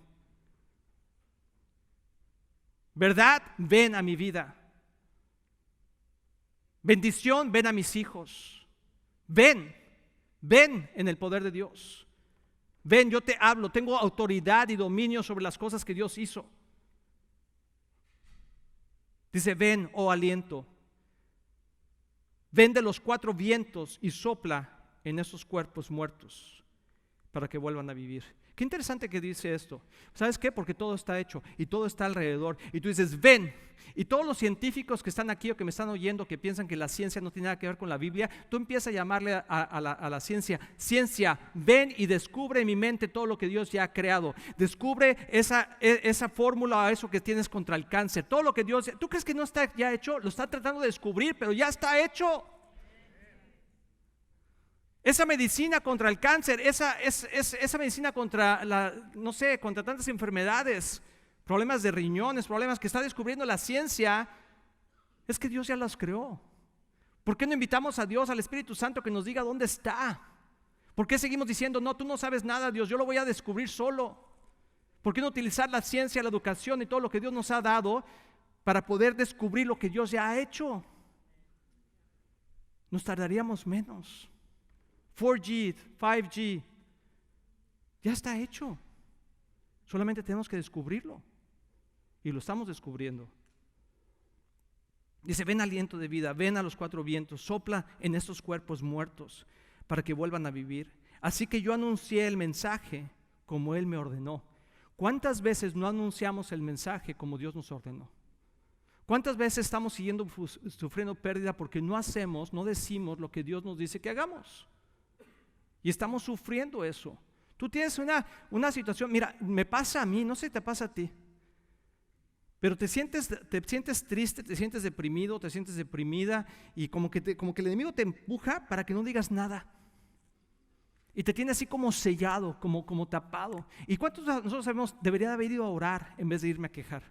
Verdad, ven a mi vida. Bendición, ven a mis hijos. Ven en el poder de Dios. Ven, yo te hablo, tengo autoridad y dominio sobre las cosas que Dios hizo. Dice, ven, oh aliento. Ven de los 4 vientos y sopla en esos cuerpos muertos para que vuelvan a vivir. Qué interesante que dice esto. ¿Sabes qué? Porque todo está hecho y todo está alrededor. Y tú dices, ven. Y todos los científicos que están aquí o que me están oyendo, que piensan que la ciencia no tiene nada que ver con la Biblia, tú empiezas a llamarle a la ciencia, ciencia, ven y descubre en mi mente todo lo que Dios ya ha creado. Descubre esa fórmula o eso que tienes contra el cáncer. Todo lo que Dios, ¿tú crees que no está ya hecho? Lo está tratando de descubrir, pero ya está hecho. Esa medicina contra el cáncer, esa medicina contra contra tantas enfermedades, problemas de riñones, problemas que está descubriendo la ciencia, es que Dios ya las creó. ¿Por qué no invitamos a Dios, al Espíritu Santo, que nos diga dónde está? ¿Por qué seguimos diciendo, no, tú no sabes nada, Dios, yo lo voy a descubrir solo? ¿Por qué no utilizar la ciencia, la educación y todo lo que Dios nos ha dado para poder descubrir lo que Dios ya ha hecho? Nos tardaríamos menos. 4G, 5G, ya está hecho. Solamente tenemos que descubrirlo. Y lo estamos descubriendo. Dice, ven aliento de vida, ven a los 4 vientos, sopla en estos cuerpos muertos para que vuelvan a vivir. Así que yo anuncié el mensaje como Él me ordenó. ¿Cuántas veces no anunciamos el mensaje como Dios nos ordenó? ¿Cuántas veces estamos sufriendo pérdida porque no decimos lo que Dios nos dice que hagamos? Y estamos sufriendo eso. Tú tienes una situación, mira, me pasa a mí, no sé si te pasa a ti, pero te sientes triste, te sientes deprimido, te sientes deprimida y como que el enemigo te empuja para que no digas nada. Y te tiene así como sellado, como tapado. ¿Y cuántos de nosotros sabemos, debería haber ido a orar en vez de irme a quejar?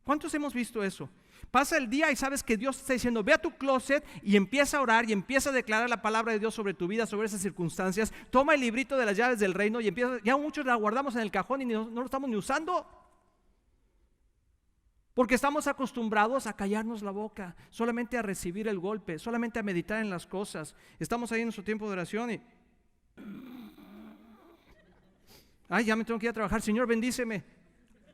¿Cuántos hemos visto eso? Pasa el día y sabes que Dios te está diciendo, ve a tu closet y empieza a orar y empieza a declarar la palabra de Dios sobre tu vida, sobre esas circunstancias. Toma el librito de las llaves del reino y empieza, ya muchos la guardamos en el cajón y no lo estamos ni usando. Porque estamos acostumbrados a callarnos la boca, solamente a recibir el golpe, solamente a meditar en las cosas. Estamos ahí en nuestro tiempo de oración y ay, ya me tengo que ir a trabajar, Señor, bendíceme.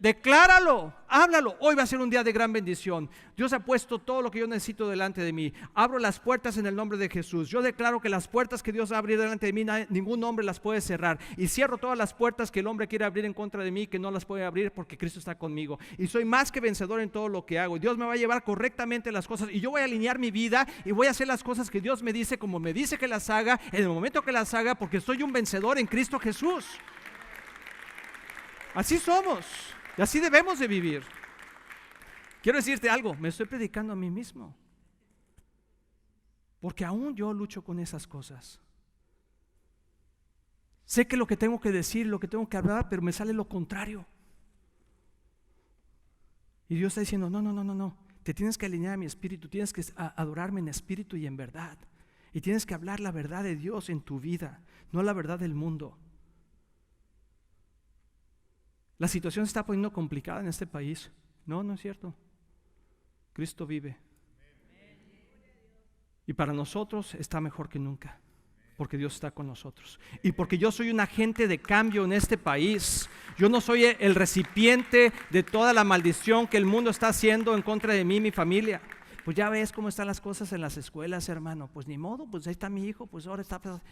Decláralo, háblalo. Hoy va a ser un día de gran bendición. Dios ha puesto todo lo que yo necesito delante de mí. Abro las puertas en el nombre de Jesús. Yo declaro que las puertas que Dios ha abierto delante de mí, ningún hombre las puede cerrar. Y cierro todas las puertas que el hombre quiere abrir en contra de mí, que no las puede abrir porque Cristo está conmigo. Y soy más que vencedor en todo lo que hago. Dios me va a llevar correctamente las cosas. Y yo voy a alinear mi vida y voy a hacer las cosas que Dios me dice, como me dice que las haga, en el momento que las haga, porque soy un vencedor en Cristo Jesús. Así somos. Y así debemos de vivir. Quiero decirte algo, me estoy predicando a mí mismo. Porque aún yo lucho con esas cosas. Sé que lo que tengo que decir, lo que tengo que hablar, pero me sale lo contrario. Y Dios está diciendo, no. Te tienes que alinear a mi espíritu, tienes que adorarme en espíritu y en verdad. Y tienes que hablar la verdad de Dios en tu vida, no la verdad del mundo. La situación se está poniendo complicada en este país. No es cierto. Cristo vive. Y para nosotros está mejor que nunca, porque Dios está con nosotros. Y porque yo soy un agente de cambio en este país. Yo no soy el recipiente de toda la maldición que el mundo está haciendo en contra de mí y mi familia. Pues ya ves cómo están las cosas en las escuelas, hermano. Pues ni modo, pues ahí está mi hijo, pues ahora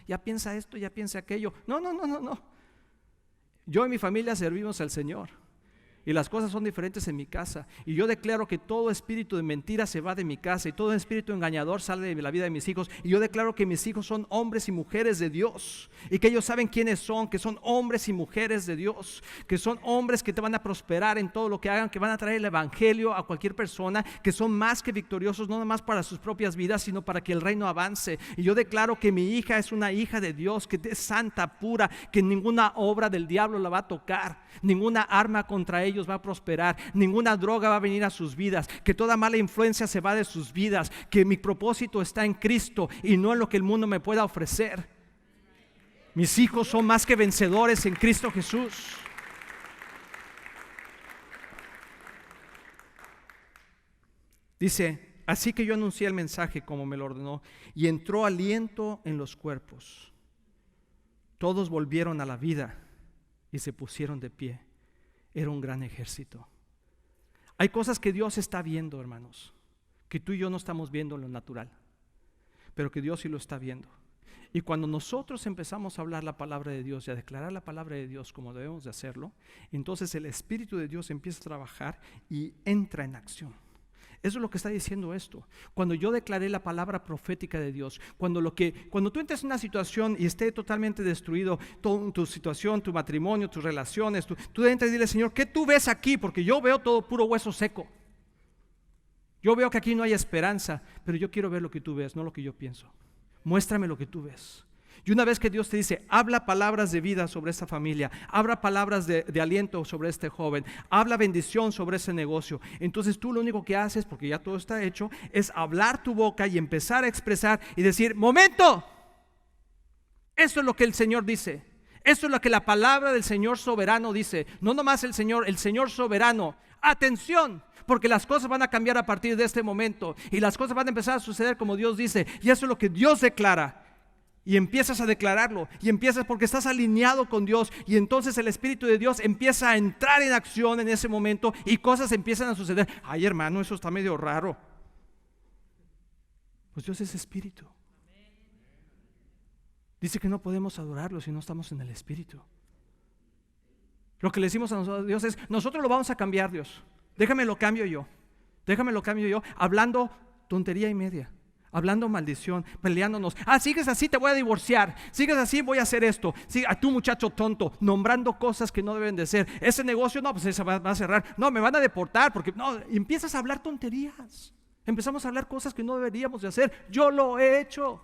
ya piensa esto, ya piensa aquello. No. Yo y mi familia servimos al Señor. y las cosas son diferentes en mi casa. Y yo declaro que todo espíritu de mentira se va de mi casa y todo espíritu engañador sale de la vida de mis hijos. Y yo declaro que mis hijos son hombres y mujeres de Dios y que ellos saben quiénes son, que son hombres y mujeres de Dios, que son hombres que te van a prosperar en todo lo que hagan, que van a traer el evangelio a cualquier persona, que son más que victoriosos, no nada más para sus propias vidas, sino para que el reino avance. Y yo declaro que mi hija es una hija de Dios, que es santa, pura, que ninguna obra del diablo la va a tocar, ninguna arma contra ellos va a prosperar, ninguna droga va a venir a sus vidas, que toda mala influencia se va de sus vidas, que mi propósito está en Cristo y no en lo que el mundo me pueda ofrecer. Mis hijos son más que vencedores en Cristo Jesús. Dice, así que yo anuncié el mensaje como me lo ordenó y entró aliento en los cuerpos. Todos volvieron a la vida y se pusieron de pie. Era un gran ejército. Hay cosas que Dios está viendo, hermanos, que tú y yo no estamos viendo en lo natural, pero que Dios sí lo está viendo. Y cuando nosotros empezamos a hablar la palabra de Dios y a declarar la palabra de Dios como debemos de hacerlo, entonces el Espíritu de Dios empieza a trabajar y entra en acción. Eso es lo que está diciendo esto. Cuando yo declaré la palabra profética de Dios, cuando tú entres en una situación y esté totalmente destruido tu situación, tu matrimonio, tus relaciones, tú entras y dile, Señor, ¿qué tú ves aquí? Porque yo veo todo puro hueso seco. Yo veo que aquí no hay esperanza, pero yo quiero ver lo que tú ves, no lo que yo pienso. Muéstrame lo que tú ves. Y una vez que Dios te dice, habla palabras de vida sobre esta familia, habla palabras de aliento sobre este joven, habla bendición sobre ese negocio, entonces tú lo único que haces, porque ya todo está hecho, es hablar tu boca y empezar a expresar y decir, ¡momento! Eso es lo que el Señor dice. Eso es lo que la palabra del Señor soberano dice. No nomás el Señor soberano. ¡Atención! Porque las cosas van a cambiar a partir de este momento y las cosas van a empezar a suceder como Dios dice. Y eso es lo que Dios declara. Y empiezas a declararlo, y empiezas porque estás alineado con Dios, y entonces el Espíritu de Dios empieza a entrar en acción en ese momento y cosas empiezan a suceder. Ay, hermano, eso está medio raro. Pues Dios es Espíritu. Dice que no podemos adorarlo si no estamos en el Espíritu. Lo que le decimos a nosotros, Dios, es, nosotros lo vamos a cambiar, Dios. Déjame lo cambio yo, hablando tontería y media. Hablando maldición, peleándonos. Sigues así, te voy a divorciar. Sigues así, voy a hacer esto. A tu muchacho tonto, nombrando cosas que no deben de ser. Ese negocio, no, pues ese va a cerrar. No, me van a deportar porque no. Empiezas a hablar tonterías. Empezamos a hablar cosas que no deberíamos de hacer. Yo lo he hecho.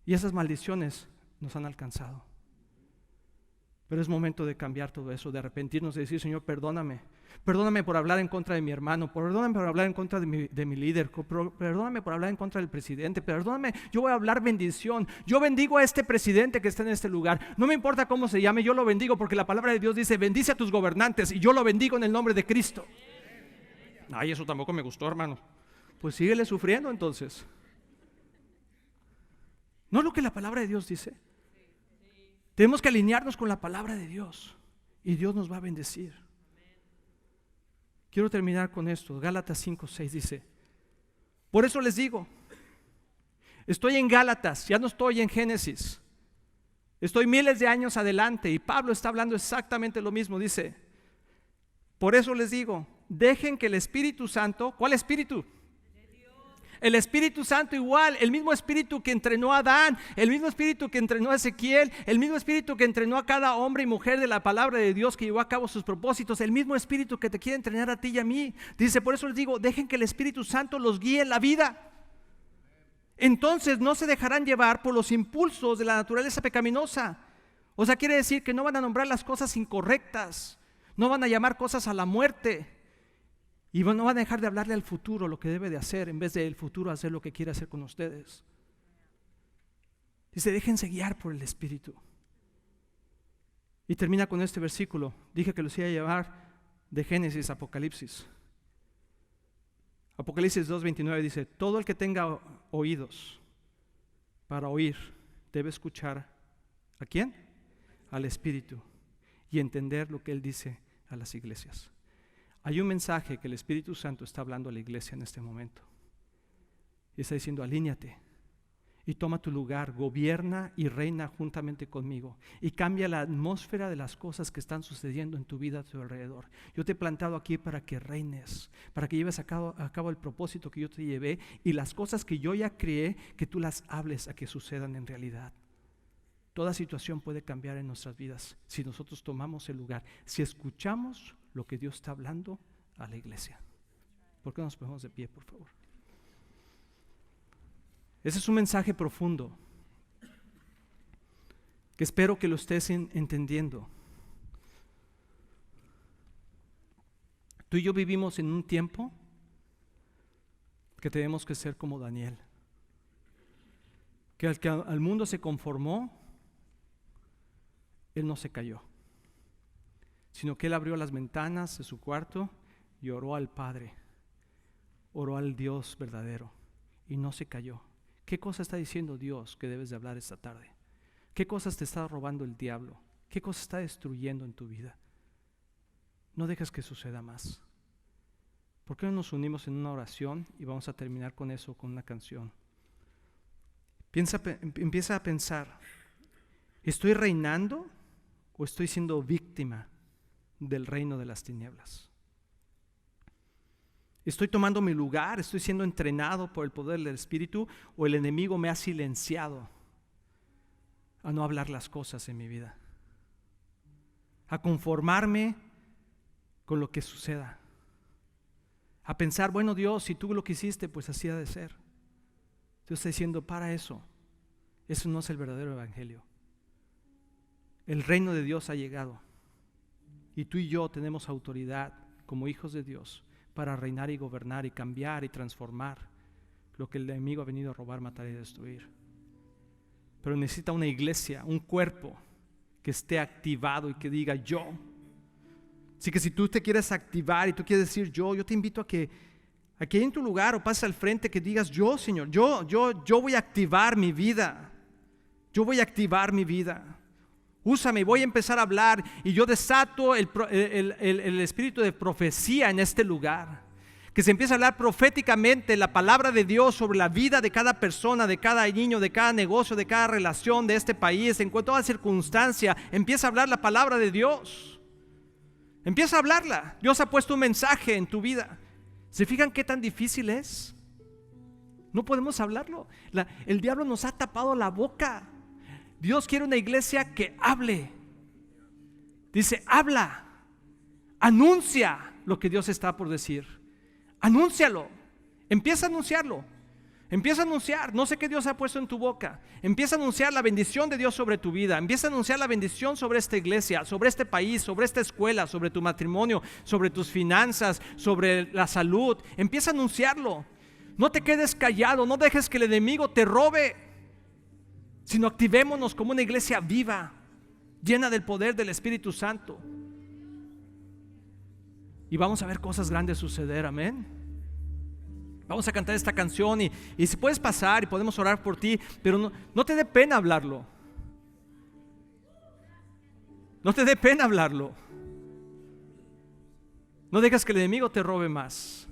Y esas maldiciones nos han alcanzado. Pero es momento de cambiar todo eso, de arrepentirnos, de decir, Señor, perdóname. Perdóname por hablar en contra de mi hermano, perdóname por hablar en contra de mi líder, perdóname por hablar en contra del presidente, perdóname, yo voy a hablar bendición. Yo bendigo a este presidente que está en este lugar. No me importa cómo se llame, yo lo bendigo porque la palabra de Dios dice, bendice a tus gobernantes, y yo lo bendigo en el nombre de Cristo. Ay, eso tampoco me gustó, hermano. Pues síguele sufriendo entonces. ¿No es lo que la palabra de Dios dice? Tenemos que alinearnos con la palabra de Dios y Dios nos va a bendecir. Quiero terminar con esto. Gálatas 5:6 dice, por eso les digo, estoy en Gálatas, ya no estoy en Génesis. Estoy miles de años adelante y Pablo está hablando exactamente lo mismo. Dice, por eso les digo, dejen que el Espíritu Santo, ¿cuál Espíritu? El Espíritu Santo igual, el mismo Espíritu que entrenó a Adán, el mismo Espíritu que entrenó a Ezequiel, el mismo Espíritu que entrenó a cada hombre y mujer de la palabra de Dios que llevó a cabo sus propósitos, el mismo Espíritu que te quiere entrenar a ti y a mí. Dice, por eso les digo, dejen que el Espíritu Santo los guíe en la vida. Entonces no se dejarán llevar por los impulsos de la naturaleza pecaminosa. O sea, quiere decir que no van a nombrar las cosas incorrectas, no van a llamar cosas a la muerte. Y no van a dejar de hablarle al futuro lo que debe de hacer, en vez del futuro hacer lo que quiere hacer con ustedes. Dice, déjense guiar por el Espíritu. Y termina con este versículo. Dije que los iba a llevar de Génesis a Apocalipsis. Apocalipsis 2:29 dice, todo el que tenga oídos para oír debe escuchar ¿a quién? Al Espíritu y entender lo que Él dice a las iglesias. Hay un mensaje que el Espíritu Santo está hablando a la iglesia en este momento. Y está diciendo, alíñate. y toma tu lugar, gobierna y reina juntamente conmigo y cambia la atmósfera de las cosas que están sucediendo en tu vida a tu alrededor. Yo te he plantado aquí para que reines, para que lleves a cabo el propósito que yo te llevé y las cosas que yo ya creé, que tú las hables a que sucedan en realidad. Toda situación puede cambiar en nuestras vidas si nosotros tomamos el lugar, si escuchamos lo que Dios está hablando a la iglesia. ¿Por qué no nos ponemos de pie, por favor? Ese es un mensaje profundo que espero que lo estés entendiendo. Tú y yo vivimos en un tiempo que tenemos que ser como Daniel, que al mundo se conformó, él no se cayó, sino que él abrió las ventanas de su cuarto y oró al Padre, oró al Dios verdadero y no se cayó. ¿Qué cosa está diciendo Dios que debes de hablar esta tarde? ¿Qué cosas te está robando el diablo? ¿Qué cosa está destruyendo en tu vida? No dejes que suceda más. ¿Por qué no nos unimos en una oración y vamos a terminar con eso, con una canción? Empieza a pensar, ¿estoy reinando o estoy siendo víctima del reino de las tinieblas? ¿Estoy tomando mi lugar? ¿Estoy siendo entrenado por el poder del Espíritu? ¿O el enemigo me ha silenciado a no hablar las cosas en mi vida? A conformarme con lo que suceda. A pensar, bueno, Dios, si tú lo que hiciste, pues así ha de ser. Dios está diciendo, para eso. Eso no es el verdadero evangelio. El reino de Dios ha llegado. Y tú y yo tenemos autoridad como hijos de Dios para reinar y gobernar y cambiar y transformar lo que el enemigo ha venido a robar, matar y destruir. Pero necesita una iglesia, un cuerpo que esté activado y que diga yo. Así que si tú te quieres activar y tú quieres decir yo te invito a que aquí en tu lugar o pases al frente que digas yo, Señor, yo voy a activar mi vida. Yo voy a activar mi vida. Úsame, voy a empezar a hablar y yo desato el espíritu de profecía en este lugar. Que se empiece a hablar proféticamente la palabra de Dios sobre la vida de cada persona, de cada niño, de cada negocio, de cada relación de este país, en toda circunstancia. Empieza a hablar la palabra de Dios. Empieza a hablarla. Dios ha puesto un mensaje en tu vida. ¿Se fijan qué tan difícil es? No podemos hablarlo. El diablo nos ha tapado la boca. Dios quiere una iglesia que hable. Dice, habla, anuncia lo que Dios está por decir. Anúncialo, empieza a anunciarlo. Empieza a anunciar, no sé qué Dios ha puesto en tu boca. Empieza a anunciar la bendición de Dios sobre tu vida. Empieza a anunciar la bendición sobre esta iglesia, sobre este país, sobre esta escuela, sobre tu matrimonio, sobre tus finanzas, sobre la salud. Empieza a anunciarlo. No te quedes callado, no dejes que el enemigo te robe, sino activémonos como una iglesia viva, llena del poder del Espíritu Santo. Y vamos a ver cosas grandes suceder, amén. Vamos a cantar esta canción y si puedes pasar y podemos orar por ti, pero no te dé pena hablarlo. No te dé pena hablarlo. No dejes que el enemigo te robe más.